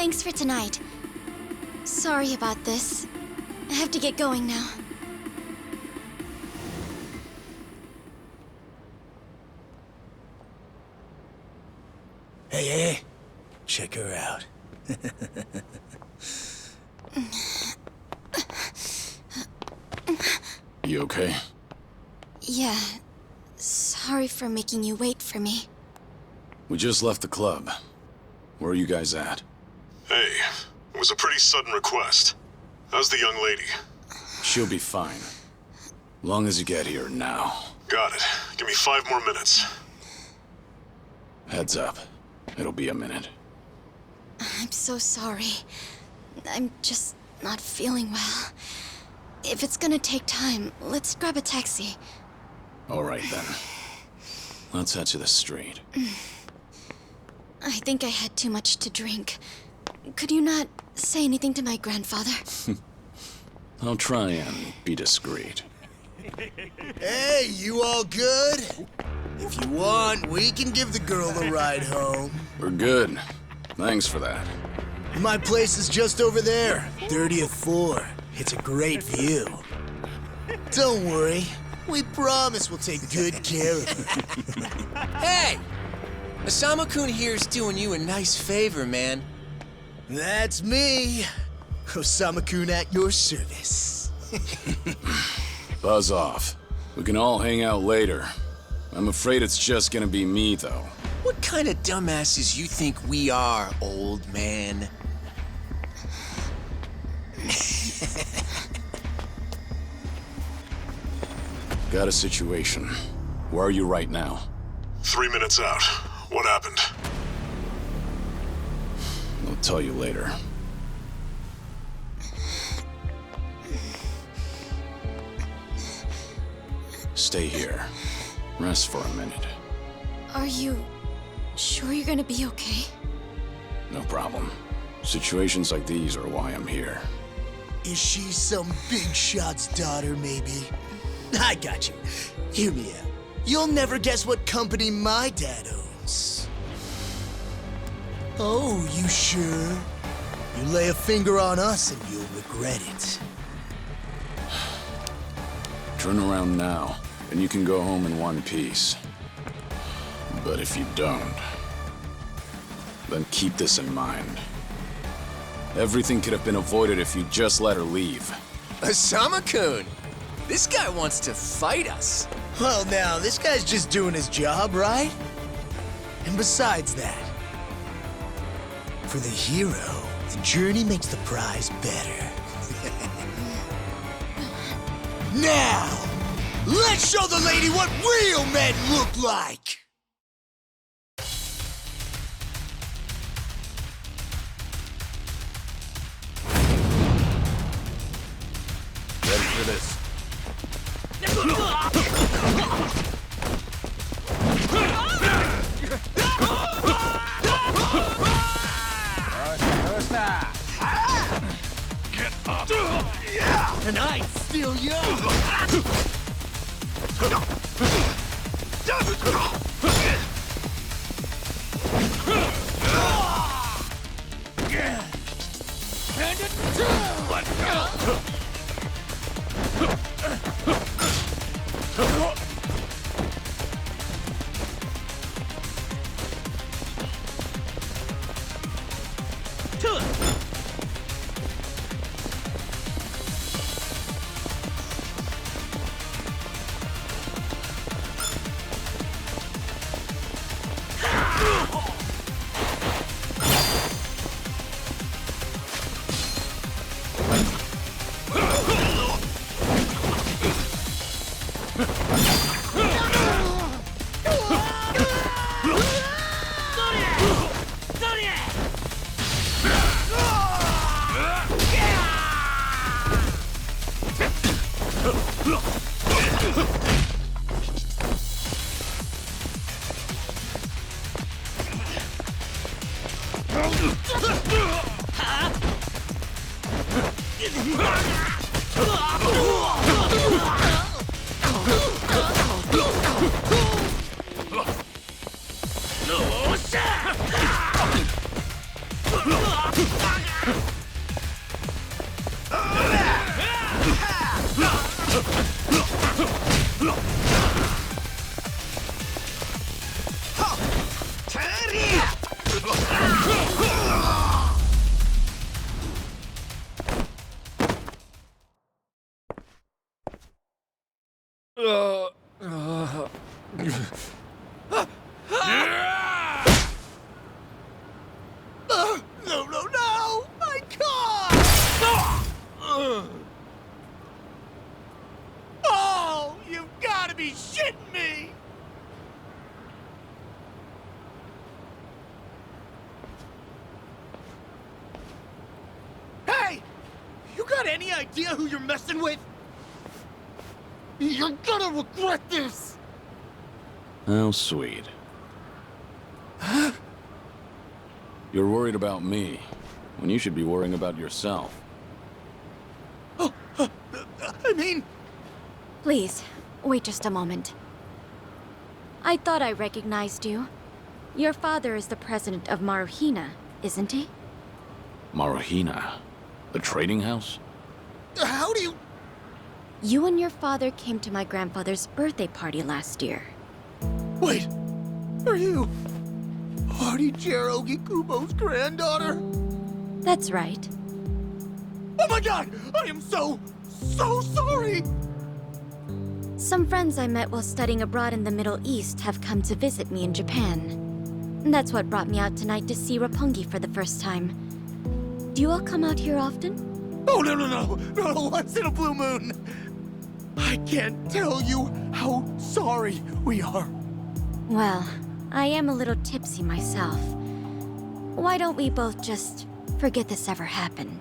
Thanks for tonight. Sorry about this. I have to get going now. Hey, check her out. You okay? Yeah. Sorry for making you wait for me. We just left the club. Where are you guys at? Hey, it was a pretty sudden request. How's the young lady? She'll be fine. Long as you get here now. Got it. Give me 5 more minutes. Heads up. It'll be a minute. I'm so sorry. I'm just not feeling well. If it's gonna take time, let's grab a taxi. All right, then. Let's head to the street. I think I had too much to drink. Could you not say anything to my grandfather? I'll try and be discreet. Hey, you all good? If you want, we can give the girl a ride home. We're good. Thanks for that. My place is just over there, 30th floor. It's a great view. Don't worry, we promise we'll take good care of her. Hey! Osama-kun here's doing you a nice favor, man. That's me. Osama-kun at your service. Buzz off. We can all hang out later. I'm afraid it's just gonna be me, though. What kind of dumbasses you think we are, old man? Got a situation. Where are you right now? 3 minutes out. What happened? I'll tell you later. Stay here. Rest for a minute. Are you sure you're gonna be okay? No problem. Situations like these are why I'm here. Is she some big shot's daughter, maybe? I got you. Hear me out. You'll never guess what company my dad owns. Oh, you sure? You lay a finger on us and you'll regret it. Turn around now, and you can go home in one piece. But if you don't, then keep this in mind. Everything could have been avoided if you just let her leave. Osama-kun! This guy wants to fight us. Well, now, this guy's just doing his job, right? And besides that, for the hero, the journey makes the prize better. Now, let's show the lady what real men look like! Ready for this? Get up! And I'm still young! Let go! No. No, no, no! My car! Oh, you've got to be shitting me! Hey! You got any idea who you're messing with? You're gonna regret this! How sweet. You're worried about me, when you should be worrying about yourself. I mean... Please, wait just a moment. I thought I recognized you. Your father is the president of Maruhina, isn't he? Maruhina? The trading house? How do you... You and your father came to my grandfather's birthday party last year. Wait, are you... Artie Kubo's granddaughter? That's right. Oh my god! I am so sorry! Some friends I met while studying abroad in the Middle East have come to visit me in Japan. That's what brought me out tonight to see Roppongi for the first time. Do you all come out here often? Oh, no, once in a blue moon! I can't tell you how sorry we are. Well, I am a little tipsy myself. Why don't we both just forget this ever happened?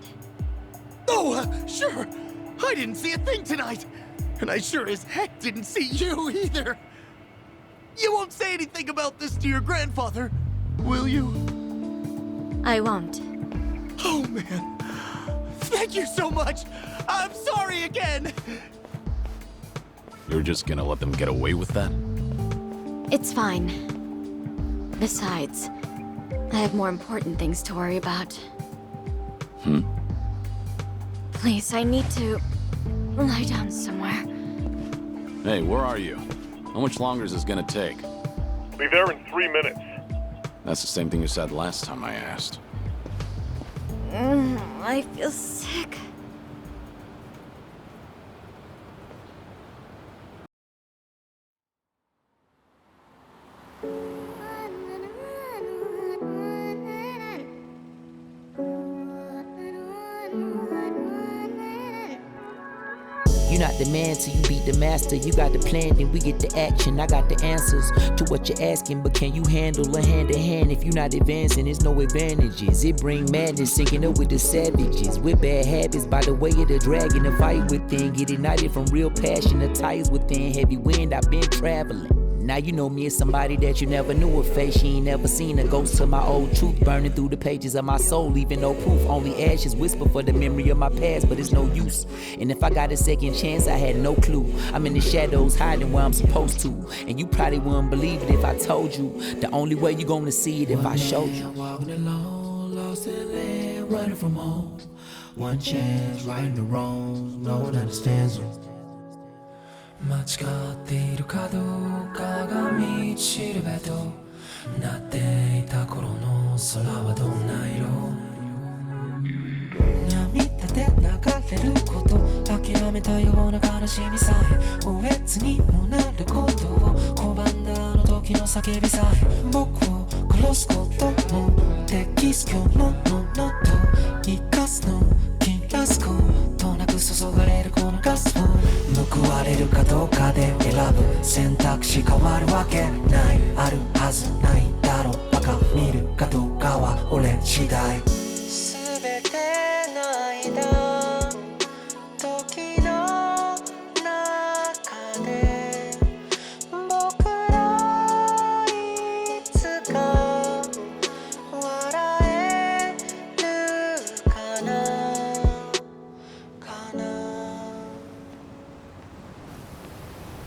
Oh, sure. I didn't see a thing tonight. And I sure as heck didn't see you either. You won't say anything about this to your grandfather, will you? I won't. Oh, man. Thank you so much. I'm sorry again. You're just gonna let them get away with that? It's fine. Besides, I have more important things to worry about. Please, I need to lie down somewhere. Hey, where are you? How much longer is this gonna take? Be there in 3 minutes. That's the same thing you said last time I asked. I feel sick. You're not the man till you beat the master. You got the plan, then we get the action. I got the answers to what you're asking, but can you handle a hand to hand? If you're not advancing, there's no advantages. It bring madness, sinking up with the savages. With bad habits, by the way of the dragon, the fight within. Get ignited from real passion, the ties within. Heavy wind, I've been traveling. Now you know me as somebody that you never knew a face. She ain't never seen a ghost to my old truth burning through the pages of my soul, leaving no proof. Only ashes whisper for the memory of my past, but it's no use. And if I got a second chance, I had no clue. I'm in the shadows hiding where I'm supposed to. And you probably wouldn't believe it if I told you. The only way you gonna see it if I showed you. Walking alone, lost in land, running from home. One chance, righting the wrongs, no one understands them. 間違っているかどうかが道しるべとなっていた頃の空はどんな色涙で流れること諦めたような悲しみさえおえつにもなることを拒んだあの時の叫びさえ僕を殺すこともできす今日のものと生かすの切らすことなく注がれるこのガスを報われるかどうかで選ぶ選択肢変わるわけないあるはずないだろうバカ見るかどうかは俺次第全ての間時の中で僕らいつか笑えるかな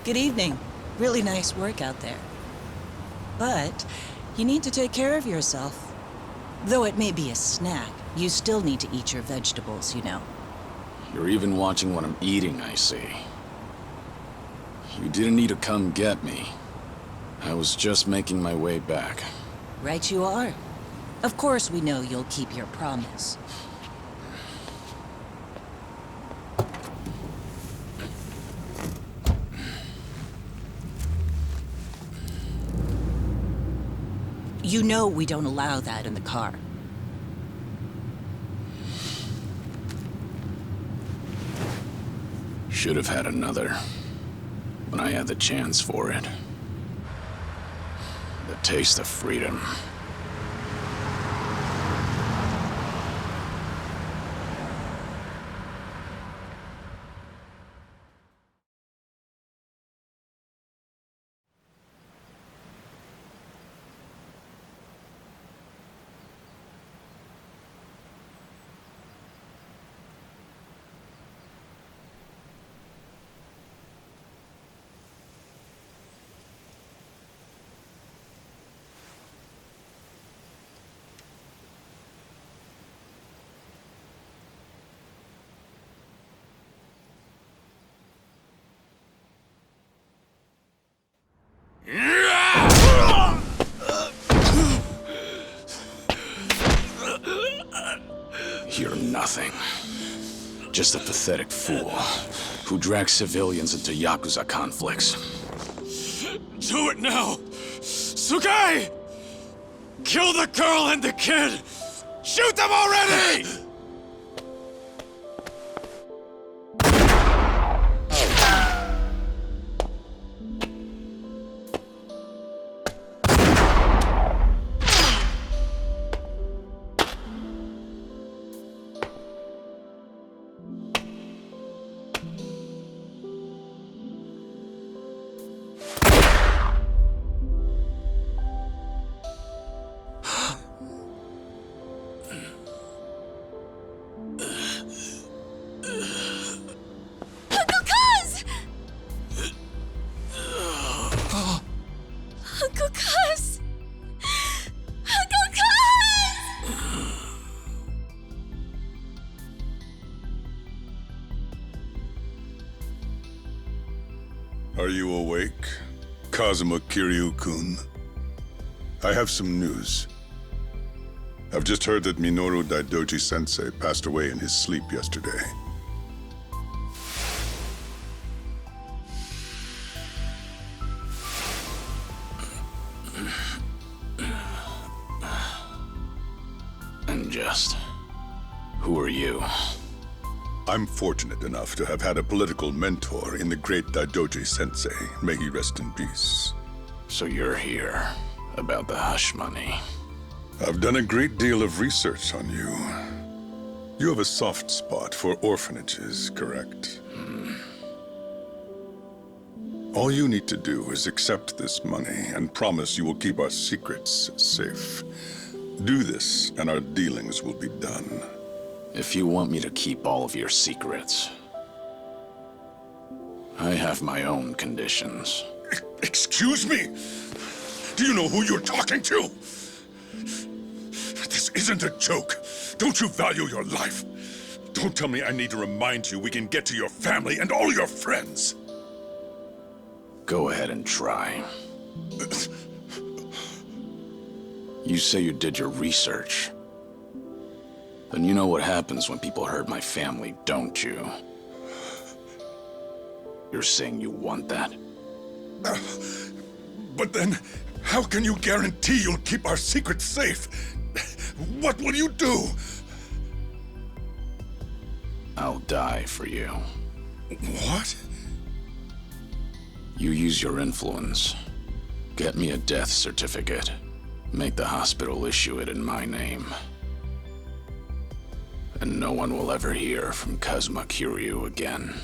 Good evening. Really nice work out there. But you need to take care of yourself. Though it may be a snack, you still need to eat your vegetables, you know. You're even watching what I'm eating, I see. You didn't need to come get me. I was just making my way back. Right you are. Of course we know you'll keep your promise. You know we don't allow that in the car. Should have had another. When I had the chance for it. The taste of freedom. You're nothing. Just a pathetic fool who drags civilians into Yakuza conflicts. Do it now! Sugai! Kill the girl and the kid! Shoot them already! Are you awake, Kazuma Kiryu-kun? I have some news. I've just heard that Minoru Daidoji-sensei passed away in his sleep yesterday. And just... who are you? I'm fortunate enough to have had a political mentor in the great Daidoji-sensei. May he rest in peace. So you're here about the hush money. I've done a great deal of research on you. You have a soft spot for orphanages, correct? All you need to do is accept this money and promise you will keep our secrets safe. Do this, and our dealings will be done. If you want me to keep all of your secrets, I have my own conditions. Excuse me? Do you know who you're talking to? This isn't a joke. Don't you value your life? Don't tell me I need to remind you we can get to your family and all your friends. Go ahead and try. You say you did your research. Then you know what happens when people hurt my family, don't you? You're saying you want that? But then, how can you guarantee you'll keep our secrets safe? What will you do? I'll die for you. What? You use your influence. Get me a death certificate. Make the hospital issue it in my name. And no one will ever hear from Kazuma Kiryu again.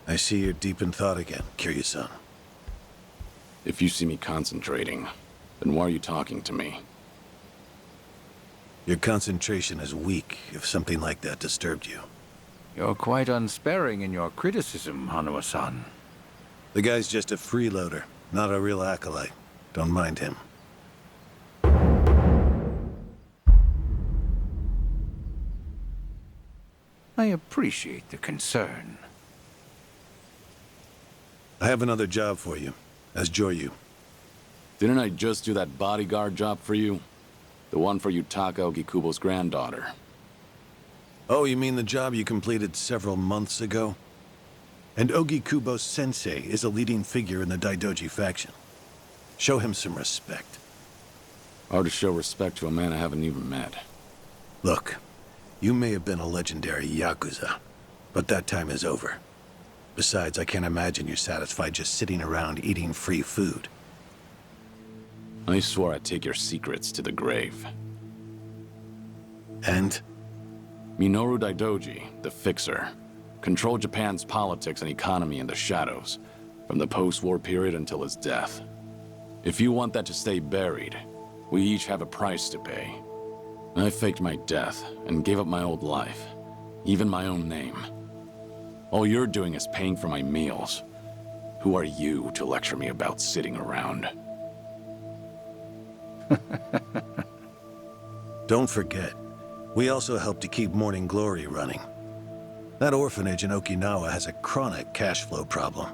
I see you're deep in thought again, Kiryu-san. If you see me concentrating, then why are you talking to me? Your concentration is weak if something like that disturbed you. You're quite unsparing in your criticism, Hanuma-san. The guy's just a freeloader, not a real acolyte. Don't mind him. I appreciate the concern. I have another job for you, as Joryu. Didn't I just do that bodyguard job for you? The one for Yutaka Ogikubo's granddaughter. Oh, you mean the job you completed several months ago? And Ogikubo Sensei is a leading figure in the Daidoji faction. Show him some respect. Hard to show respect to a man I haven't even met. Look, you may have been a legendary Yakuza, but that time is over. Besides, I can't imagine you're satisfied just sitting around eating free food. I swore I'd take your secrets to the grave. And? Minoru Daidoji, the Fixer, controlled Japan's politics and economy in the shadows, from the post-war period until his death. If you want that to stay buried, we each have a price to pay. I faked my death and gave up my old life, even my own name. All you're doing is paying for my meals. Who are you to lecture me about sitting around? Don't forget, we also help to keep Morning Glory running. That orphanage in Okinawa has a chronic cash flow problem.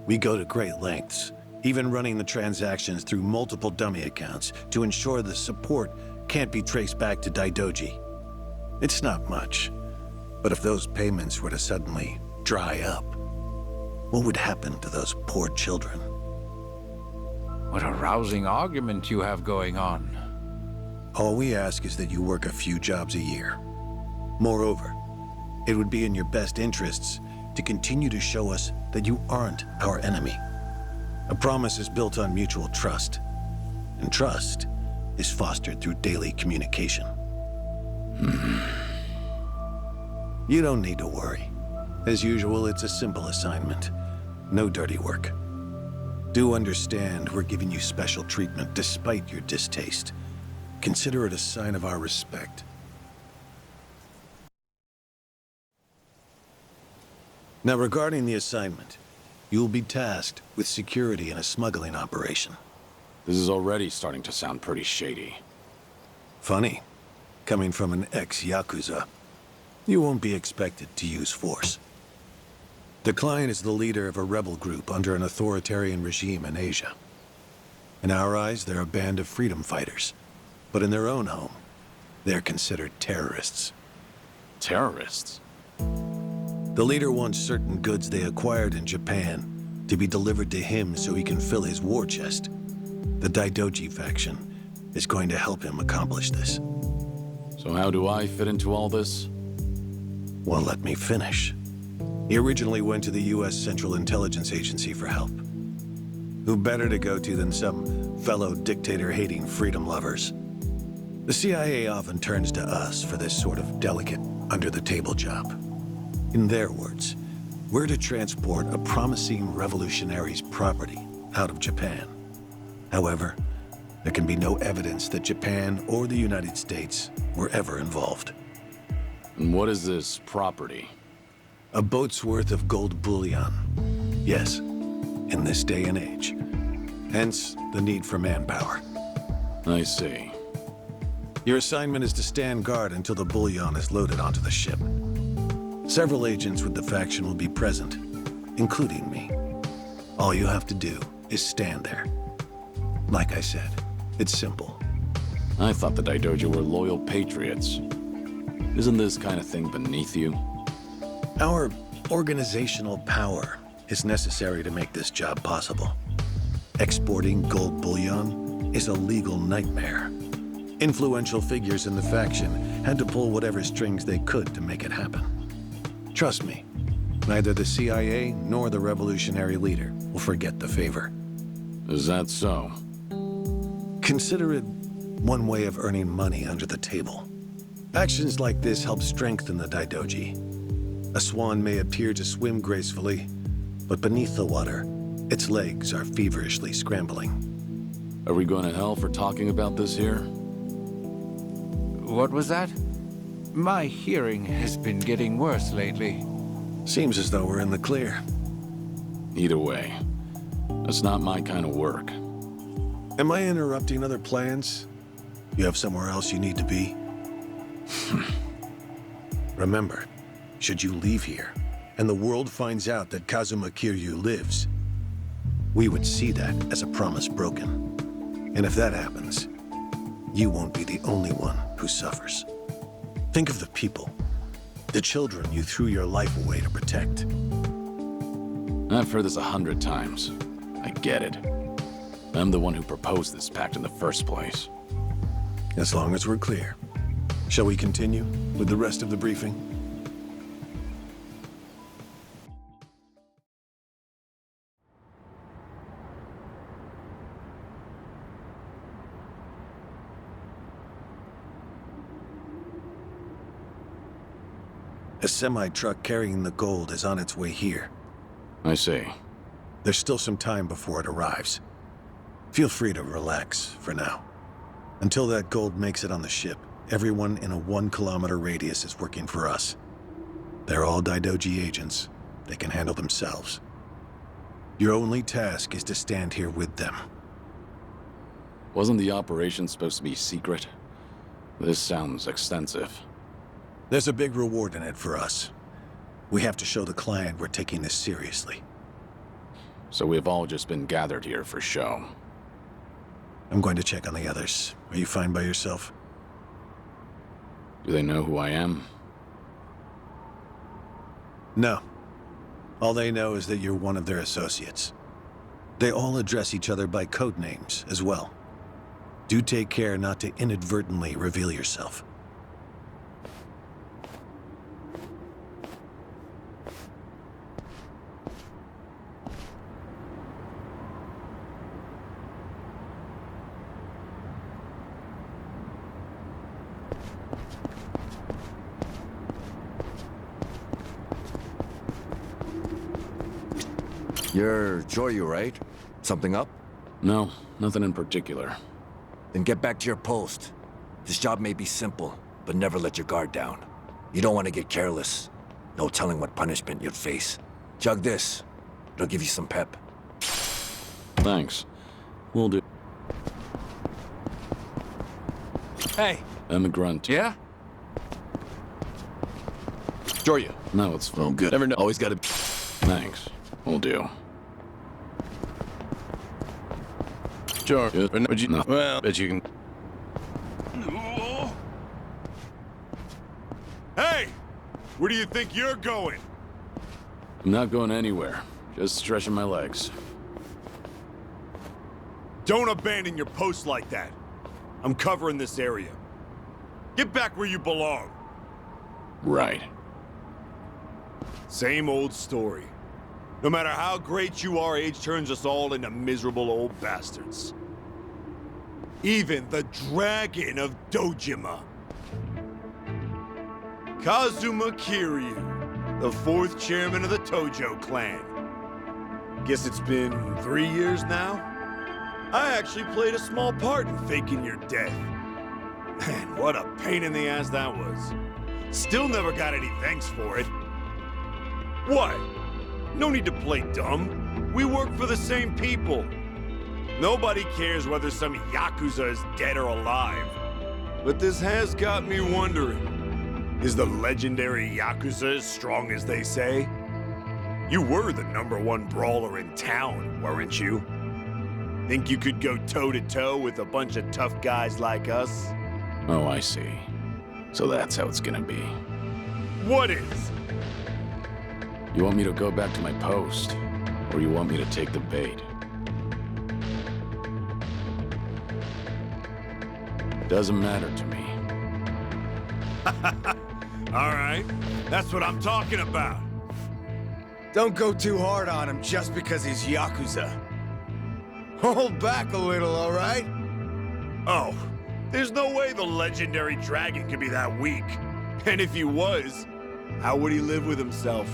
We go to great lengths, even running the transactions through multiple dummy accounts to ensure the support can't be traced back to Daidoji. It's not much, but if those payments were to suddenly dry up, what would happen to those poor children? What a rousing argument you have going on. All we ask is that you work a few jobs a year. Moreover, it would be in your best interests to continue to show us that you aren't our enemy. A promise is built on mutual trust, and trust is fostered through daily communication. You don't need to worry. As usual, it's a simple assignment. No dirty work. Do understand we're giving you special treatment despite your distaste. Consider it a sign of our respect. Now, regarding the assignment, you'll be tasked with security in a smuggling operation. This is already starting to sound pretty shady. Funny, coming from an ex-Yakuza. You won't be expected to use force. The client is the leader of a rebel group under an authoritarian regime in Asia. In our eyes, they're a band of freedom fighters. But in their own home, they're considered terrorists. Terrorists? The leader wants certain goods they acquired in Japan to be delivered to him so he can fill his war chest. The Daidoji faction is going to help him accomplish this. So how do I fit into all this? Well, let me finish. He originally went to the U.S. Central Intelligence Agency for help. Who better to go to than some fellow dictator-hating freedom lovers? The CIA often turns to us for this sort of delicate, under-the-table job. In their words, we're to transport a promising revolutionary's property out of Japan. However, there can be no evidence that Japan or the United States were ever involved. And what is this property? A boat's worth of gold bullion. Yes, in this day and age. Hence, the need for manpower. I see. Your assignment is to stand guard until the bullion is loaded onto the ship. Several agents with the faction will be present, including me. All you have to do is stand there. Like I said, it's simple. I thought the Daidoji were loyal patriots. Isn't this kind of thing beneath you? Our organizational power is necessary to make this job possible. Exporting gold bullion is a legal nightmare. Influential figures in the faction had to pull whatever strings they could to make it happen. Trust me, neither the CIA nor the revolutionary leader will forget the favor. Is that so? Consider it one way of earning money under the table. Actions like this help strengthen the Daidoji. A swan may appear to swim gracefully, but beneath the water, its legs are feverishly scrambling. Are we going to hell for talking about this here? What was that? My hearing has been getting worse lately. Seems as though we're in the clear. Either way, that's not my kind of work. Am I interrupting other plans? You have somewhere else you need to be? Remember, should you leave here, and the world finds out that Kazuma Kiryu lives, we would see that as a promise broken. And if that happens, you won't be the only one who suffers. Think of the people, the children you threw your life away to protect. I've heard this 100 times. I get it. I'm the one who proposed this pact in the first place. As long as we're clear. Shall we continue with the rest of the briefing? A semi-truck carrying the gold is on its way here. I see. There's still some time before it arrives. Feel free to relax for now. Until that gold makes it on the ship, everyone in a 1-kilometer radius is working for us. They're all Daidoji agents. They can handle themselves. Your only task is to stand here with them. Wasn't the operation supposed to be secret? This sounds extensive. There's a big reward in it for us. We have to show the client we're taking this seriously. So we've all just been gathered here for show. I'm going to check on the others. Are you fine by yourself? Do they know who I am? No. All they know is that you're one of their associates. They all address each other by code names as well. Do take care not to inadvertently reveal yourself. You're Joryu, right? Something up? No, nothing in particular. Then get back to your post. This job may be simple, but never let your guard down. You don't want to get careless. No telling what punishment you'd face. Chug this. It'll give you some pep. Thanks. Will do. Hey! I'm a grunt. Yeah? Joryu. No, it's fine. Oh, good. Never know. Always gotta... Thanks. Will do. Sure. Would you... No. Well, bet you can... Hey! Where do you think you're going? I'm not going anywhere. Just stretching my legs. Don't abandon your post like that. I'm covering this area. Get back where you belong. Right. Same old story. No matter how great you are, age turns us all into miserable old bastards. Even the Dragon of Dojima. Kazuma Kiryu, the 4th chairman of the Tojo clan. Guess it's been 3 years now? I actually played a small part in faking your death. Man, what a pain in the ass that was. Still never got any thanks for it. What? No need to play dumb. We work for the same people. Nobody cares whether some Yakuza is dead or alive. But this has got me wondering. Is the legendary Yakuza as strong as they say? You were the #1 brawler in town, weren't you? Think you could go toe-to-toe with a bunch of tough guys like us? Oh, I see. So that's how it's gonna be. What is? You want me to go back to my post? Or you want me to take the bait? Doesn't matter to me. All right, that's what I'm talking about. Don't go too hard on him just because he's Yakuza. Hold back a little, all right? Oh, there's no way the legendary dragon could be that weak. And if he was, how would he live with himself?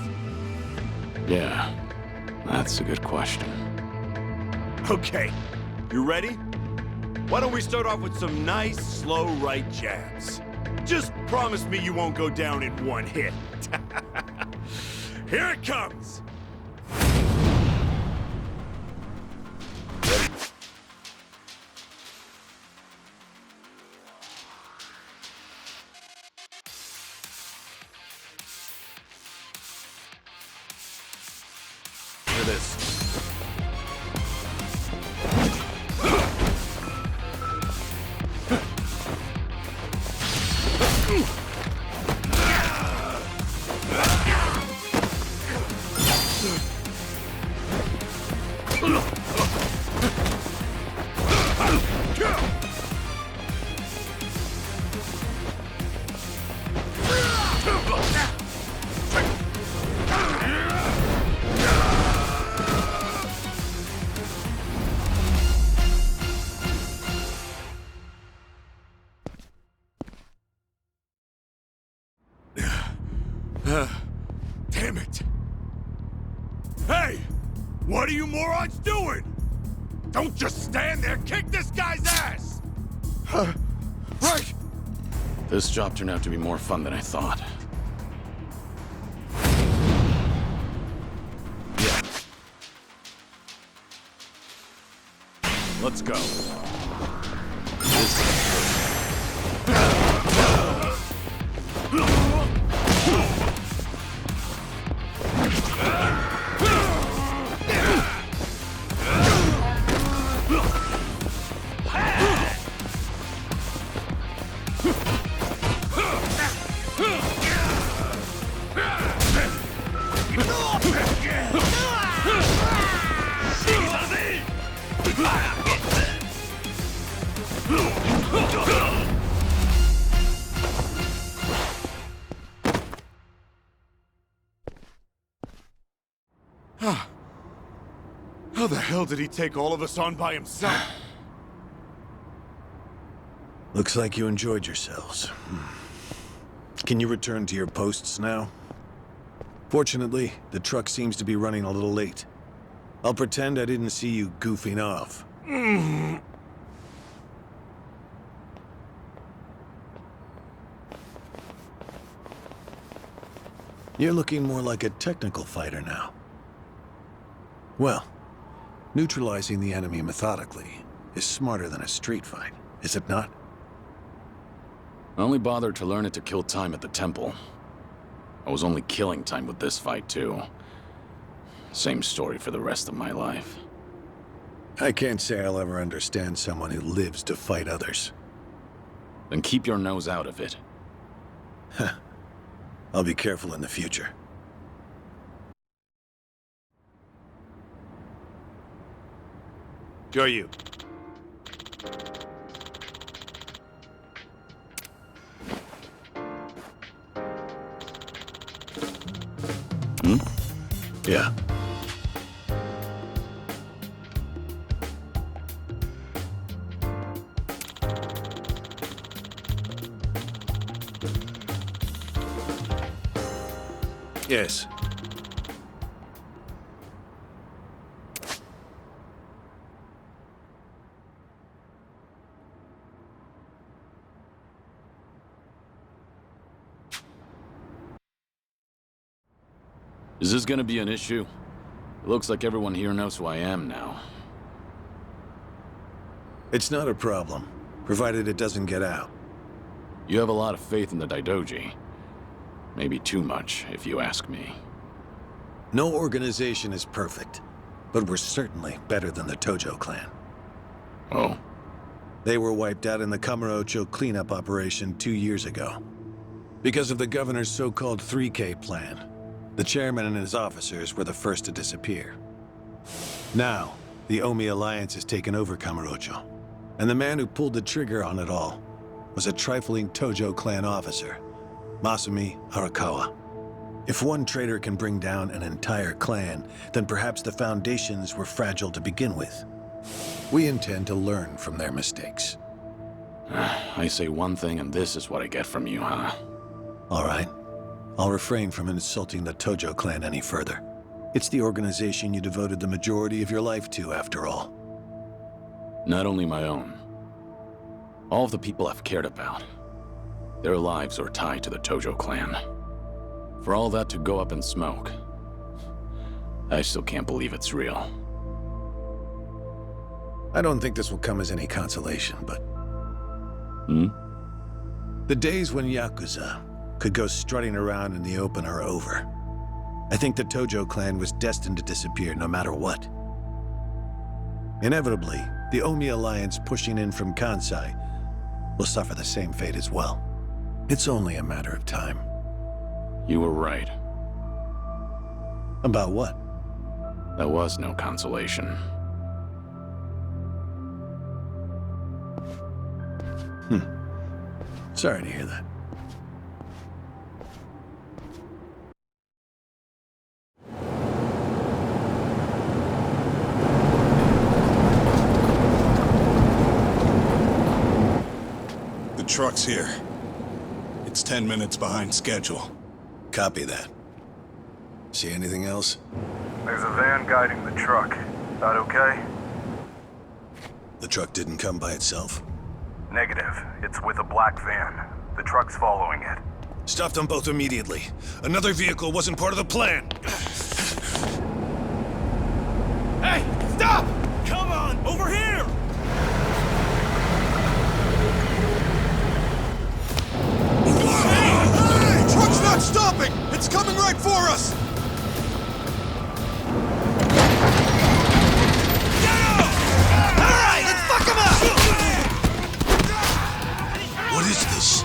Yeah, that's a good question. Okay, you ready? Why don't we start off with some nice, slow right jabs? Just promise me you won't go down in one hit. Here it comes! Hear this. Damn it! Hey! What are you morons doing? Don't just stand there, kick this guy's ass! Right! This job turned out to be more fun than I thought. Yeah. Let's go. How the hell did he take all of us on by himself? Looks like you enjoyed yourselves. Can you return to your posts now? Fortunately, the truck seems to be running a little late. I'll pretend I didn't see you goofing off. You're looking more like a technical fighter now. Well, neutralizing the enemy methodically is smarter than a street fight, is it not? I only bothered to learn it to kill time at the temple. I was only killing time with this fight, too. Same story for the rest of my life. I can't say I'll ever understand someone who lives to fight others. Then keep your nose out of it. I'll be careful in the future. Go you. Yeah. Yes. Is this gonna be an issue? It looks like everyone here knows who I am now. It's not a problem, provided it doesn't get out. You have a lot of faith in the Daidoji. Maybe too much, if you ask me. No organization is perfect, but we're certainly better than the Tojo clan. Oh? They were wiped out in the Kamurocho cleanup operation 2 years ago. Because of the governor's so-called 3K plan, the chairman and his officers were the first to disappear. Now, the Omi Alliance has taken over Kamurocho, and the man who pulled the trigger on it all was a trifling Tojo clan officer, Masumi Arakawa. If one traitor can bring down an entire clan, then perhaps the foundations were fragile to begin with. We intend to learn from their mistakes. I say one thing and this is what I get from you, huh? All right. I'll refrain from insulting the Tojo clan any further. It's the organization you devoted the majority of your life to, after all. Not only my own. All of the people I've cared about. Their lives are tied to the Tojo clan. For all that to go up in smoke, I still can't believe it's real. I don't think this will come as any consolation, but... Hmm? The days when Yakuza could go strutting around in the open are over. I think the Tojo clan was destined to disappear no matter what. Inevitably, the Omi alliance pushing in from Kansai will suffer the same fate as well. It's only a matter of time. You were right. About what? That was no consolation. Sorry to hear that. The truck's here. It's 10 minutes behind schedule. Copy that. See anything else? There's a van guiding the truck. That okay? The truck didn't come by itself. Negative. It's with a black van. The truck's following it. Stop them both immediately. Another vehicle wasn't part of the plan. Hey, stop! Come on, over here! Hey! Truck's not stopping! It's coming right for us! Alright, let's fuck him up! What is this?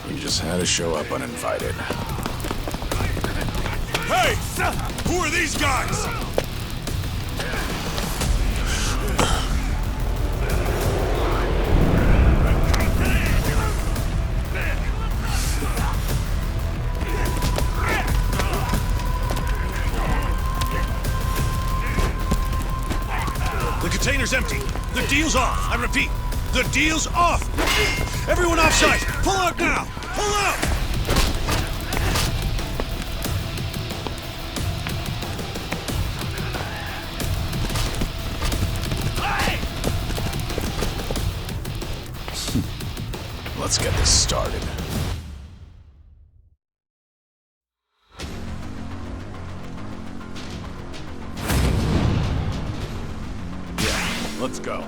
You just had to show up uninvited. Hey! Who are these guys? The container's empty. The deal's off. I repeat, the deal's off. Everyone offside. Pull out now. Pull out! Let's get this started. Yeah, let's go.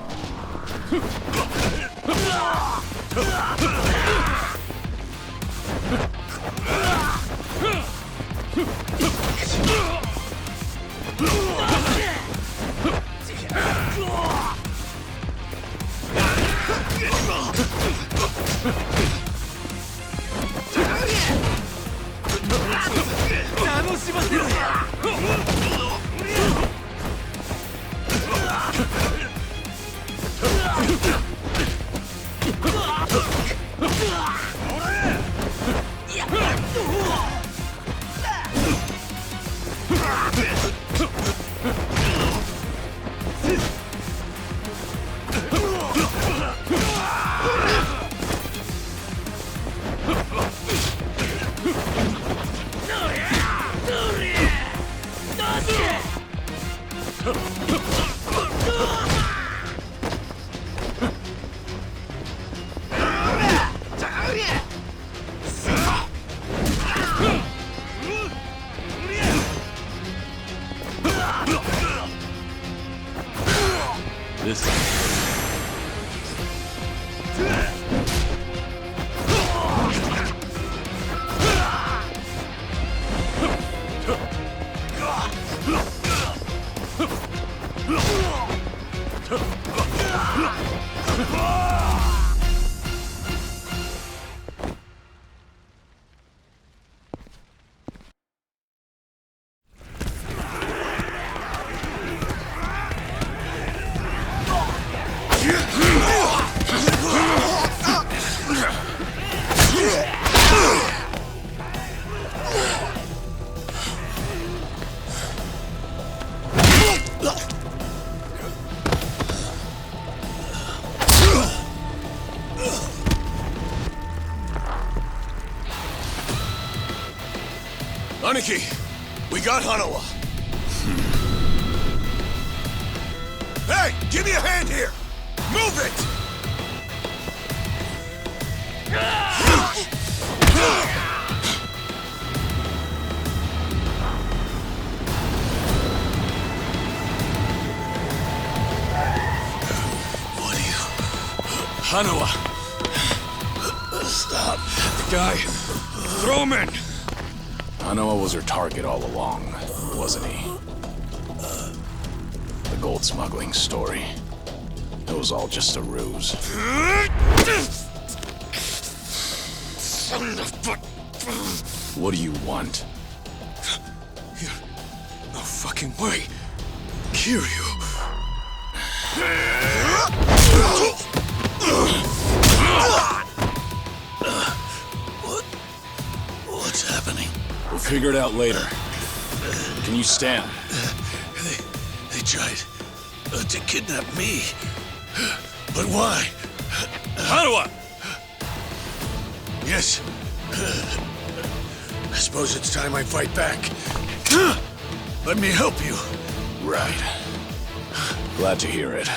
Aniki, we got Hanawa. Hey, give me a hand here! Move it! What are you... Hanawa! Stop. Guy, throw him in! Hanawa was her target all along, wasn't he? The gold smuggling story. It was all just a ruse. Son of a... What do you want? No fucking way. Kiryu. What's happening? We'll figure it out later. Can you stand? They tried to kidnap me. But why? Hanawa! Yes. I suppose it's time I fight back. Let me help you. Right. Glad to hear it.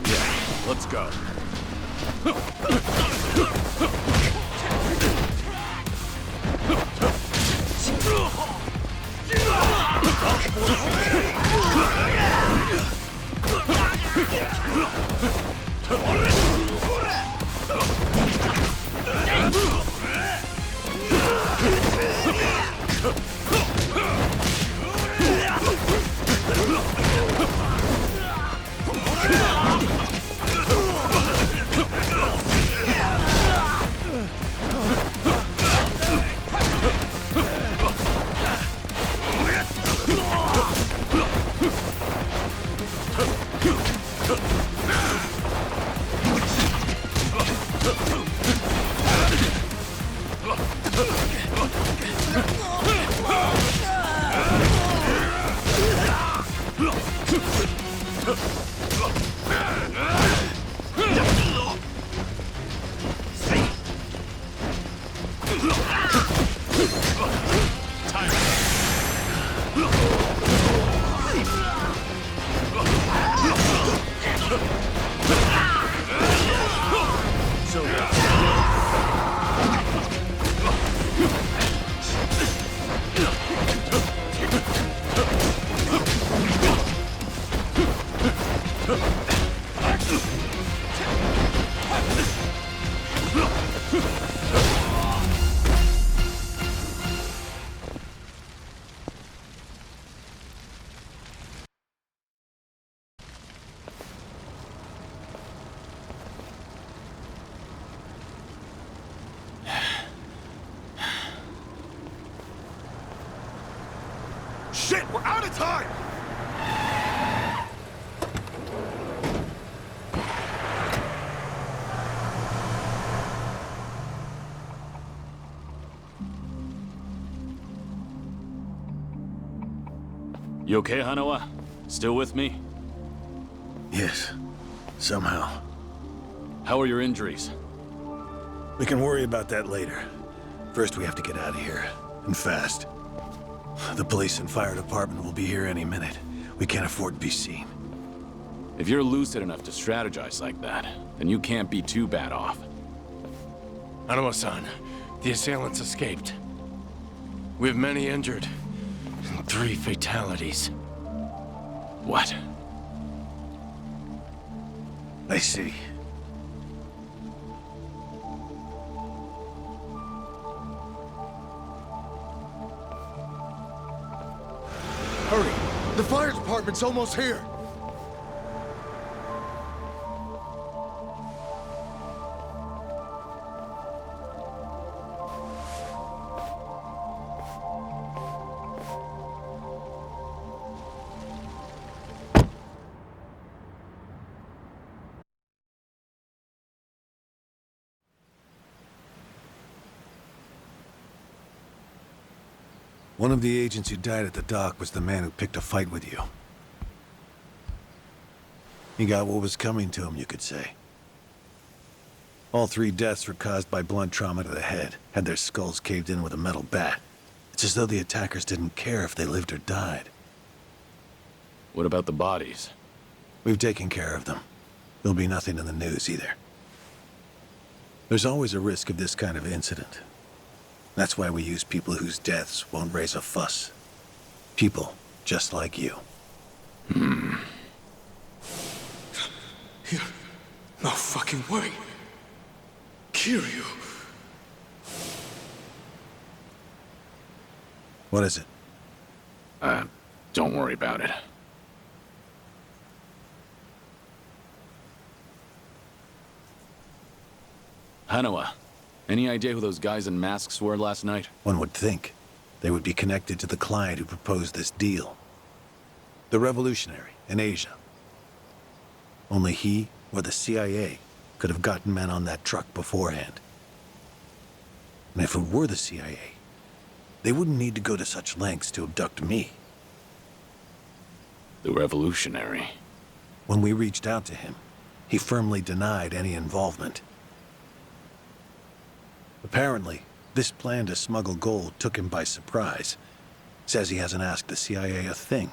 Yeah, let's go. Shit, we're out of time! You okay, Hanawa? Still with me? Yes. Somehow. How are your injuries? We can worry about that later. First, we have to get out of here. And fast. The police and fire department will be here any minute. We can't afford to be seen. If you're lucid enough to strategize like that, then you can't be too bad off. Hanawa-san, the assailants escaped. We have many injured, and 3 fatalities. What? I see. Hurry! The fire department's almost here! One of the agents who died at the dock was the man who picked a fight with you. He got what was coming to him, you could say. All 3 deaths were caused by blunt trauma to the head, had their skulls caved in with a metal bat. It's as though the attackers didn't care if they lived or died. What about the bodies? We've taken care of them. There'll be nothing in the news either. There's always a risk of this kind of incident. That's why we use people whose deaths won't raise a fuss. People just like you. No fucking way. Kiryu. What is it? Don't worry about it. Hanawa, any idea who those guys in masks were last night? One would think they would be connected to the client who proposed this deal. The revolutionary in Asia. Only he or the CIA could have gotten men on that truck beforehand. And if it were the CIA, they wouldn't need to go to such lengths to abduct me. The revolutionary. When we reached out to him, he firmly denied any involvement. Apparently, this plan to smuggle gold took him by surprise. Says he hasn't asked the CIA a thing.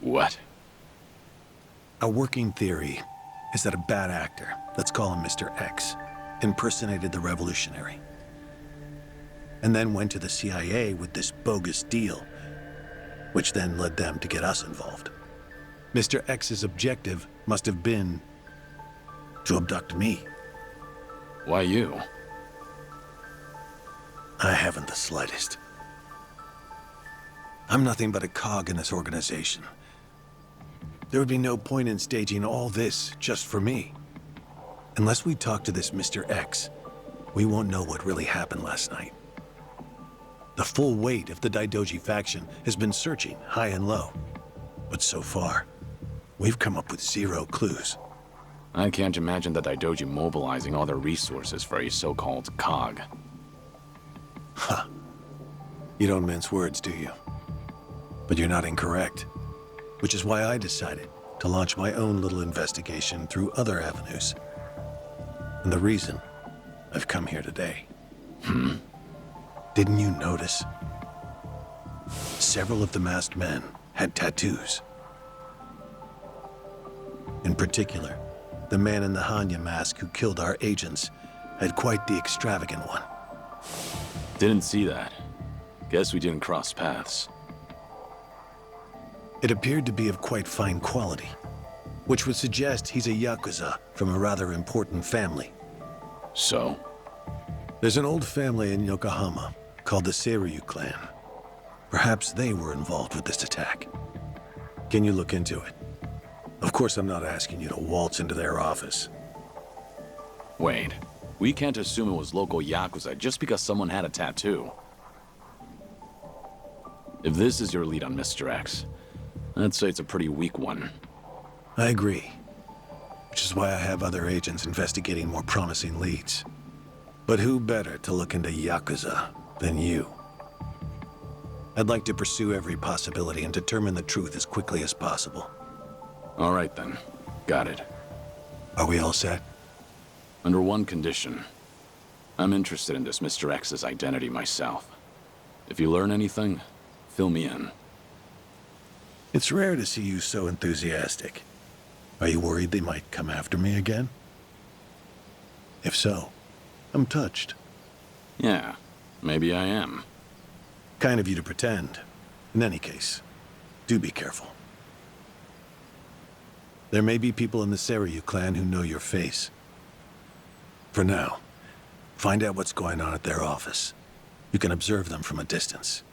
What? A working theory is that a bad actor, let's call him Mr. X, impersonated the revolutionary. And then went to the CIA with this bogus deal, which then led them to get us involved. Mr. X's objective must have been to abduct me. Why you? I haven't the slightest. I'm nothing but a cog in this organization. There would be no point in staging all this just for me. Unless we talk to this Mr. X, we won't know what really happened last night. The full weight of the Daidoji faction has been searching high and low. But so far, we've come up with 0 clues. I can't imagine the Daidoji mobilizing all their resources for a so-called cog. Huh. You don't mince words, do you? But you're not incorrect. Which is why I decided to launch my own little investigation through other avenues. And the reason I've come here today. Didn't you notice? Several of the masked men had tattoos. In particular, the man in the Hanya mask who killed our agents had quite the extravagant one. Didn't see that. Guess we didn't cross paths. It appeared to be of quite fine quality, which would suggest he's a Yakuza from a rather important family. So? There's an old family in Yokohama called the Seiryu clan. Perhaps they were involved with this attack. Can you look into it? Of course, I'm not asking you to waltz into their office. Wait, we can't assume it was local Yakuza just because someone had a tattoo. If this is your lead on Mr. X, I'd say it's a pretty weak one. I agree. Which is why I have other agents investigating more promising leads. But who better to look into Yakuza than you? I'd like to pursue every possibility and determine the truth as quickly as possible. All right then. Got it. Are we all set? Under one condition. I'm interested in this Mr. X's identity myself. If you learn anything, fill me in. It's rare to see you so enthusiastic. Are you worried they might come after me again? If so, I'm touched. Yeah, maybe I am. Kind of you to pretend. In any case, do be careful. There may be people in the Seiryu clan who know your face. For now, find out what's going on at their office. You can observe them from a distance.